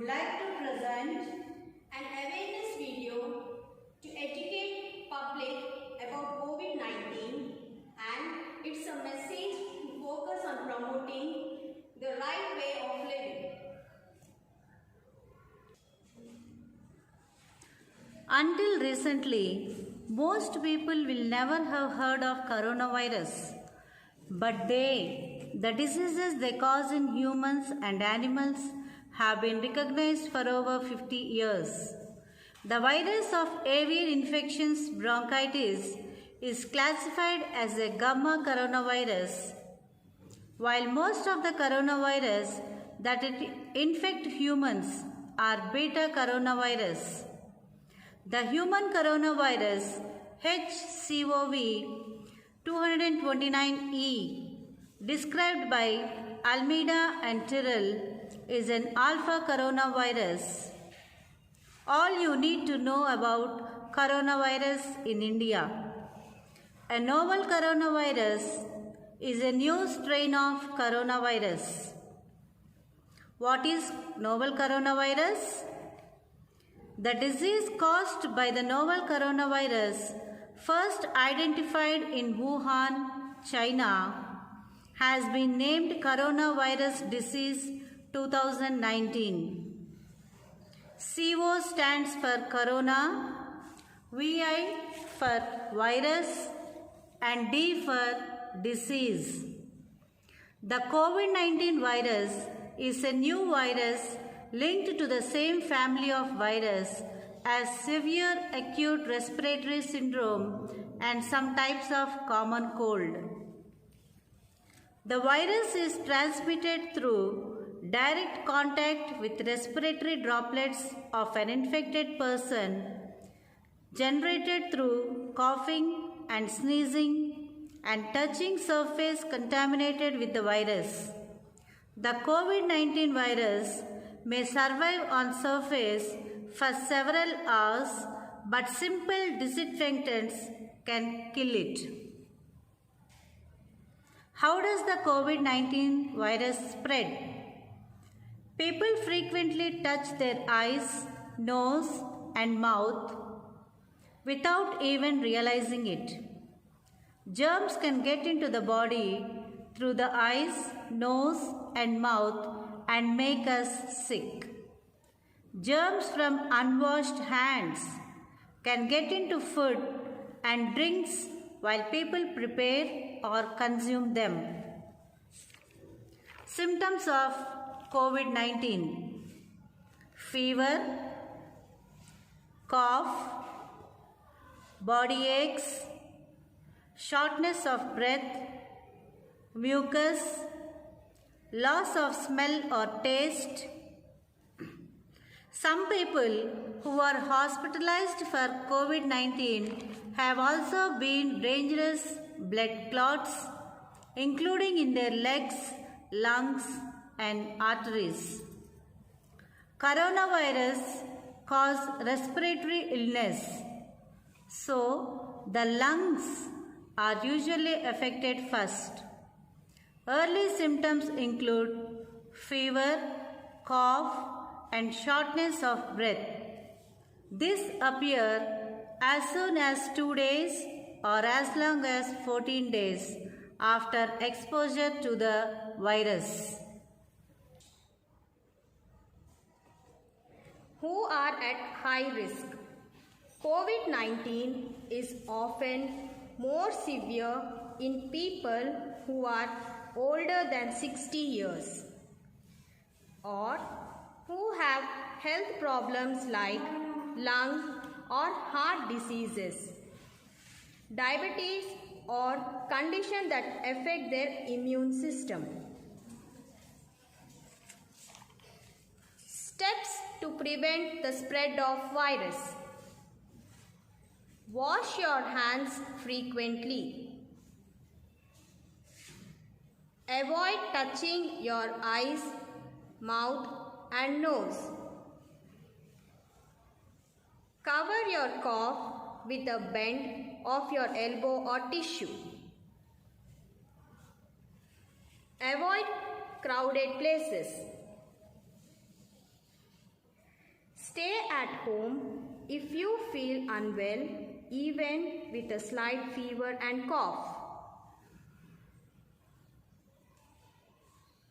would like to present an awareness video to educate public about COVID-19, and it's a message to focus on promoting the right way of living. Until recently, most people will never have heard of coronavirus. But the diseases they cause in humans and animals have been recognized for over 50 years. The virus of avian infections bronchitis is classified as a gamma coronavirus, while most of the coronavirus that infect humans are beta coronavirus. The human coronavirus HCOV 229E, described by Almeida and Tyrrell, is an alpha coronavirus. All you need to know about coronavirus in India. A novel coronavirus is a new strain of coronavirus. What is novel coronavirus? The disease caused by the novel coronavirus, first identified in Wuhan, China, has been named Coronavirus Disease 2019. CO stands for Corona, VI for Virus, and D for Disease. The COVID-19 virus is a new virus linked to the same family of virus as severe acute respiratory syndrome and some types of common cold. The virus is transmitted through direct contact with respiratory droplets of an infected person, generated through coughing and sneezing and touching surface contaminated with the virus. The COVID-19 virus may survive on surface for several hours, but simple disinfectants can kill it. How does the COVID-19 virus spread? People frequently touch their eyes, nose, and mouth without even realizing it. Germs can get into the body through the eyes, nose, and mouth and make us sick. Germs from unwashed hands can get into food and drinks while people prepare or consume them. Symptoms of COVID-19: fever, cough, body aches, shortness of breath, mucus, loss of smell or taste. Some people who are hospitalized for COVID-19 have also been dangerous blood clots, including in their legs, lungs, and arteries. Coronavirus causes respiratory illness, so the lungs are usually affected first. Early symptoms include fever, cough, and shortness of breath. This appears as soon as 2 days or as long as 14 days after exposure to the virus. Who are at high risk? COVID-19 is often more severe in people who are older than 60 years or who have health problems like lung or heart diseases, diabetes, or conditions that affect their immune system. Steps to prevent the spread of virus: wash your hands frequently. Avoid touching your eyes, mouth, and nose. Cover your cough with a bend of your elbow or tissue. Avoid crowded places. at home if you feel unwell, even with a slight fever and cough.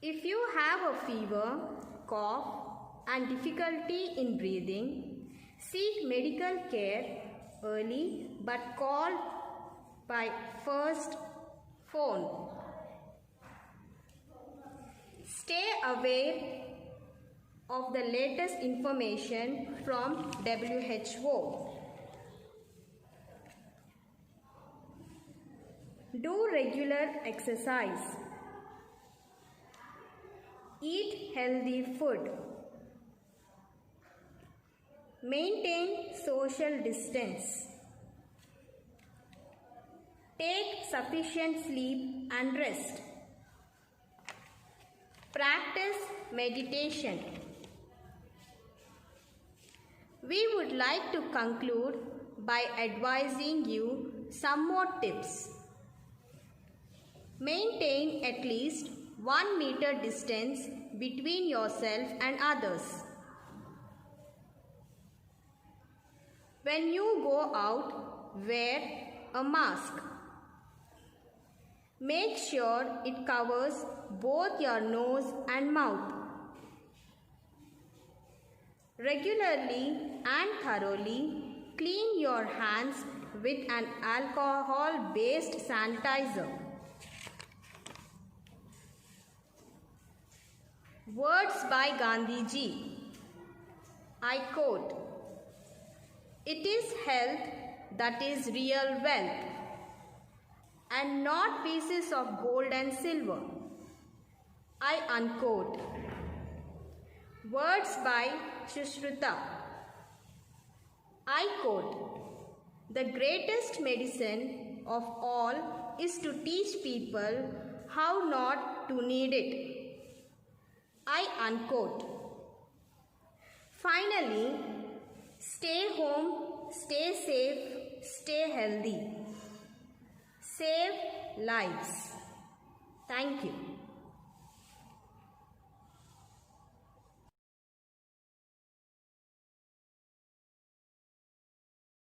If you have a fever, cough, and difficulty in breathing, seek medical care early but call by first phone. Stay aware of the latest information from WHO. Do regular exercise. Eat healthy food. Maintain social distance. Take sufficient sleep and rest. Practice meditation. We would like to conclude by advising you some more tips. Maintain at least 1 meter distance between yourself and others. When you go out, wear a mask. Make sure it covers both your nose and mouth. Regularly and thoroughly clean your hands with an alcohol-based sanitizer. Words by Gandhiji. I quote, "It is health that is real wealth, and not pieces of gold and silver." I unquote. Words by Sushruta. I quote, "The greatest medicine of all is to teach people how not to need it." I unquote. Finally, stay home, stay safe, stay healthy. Save lives. Thank you.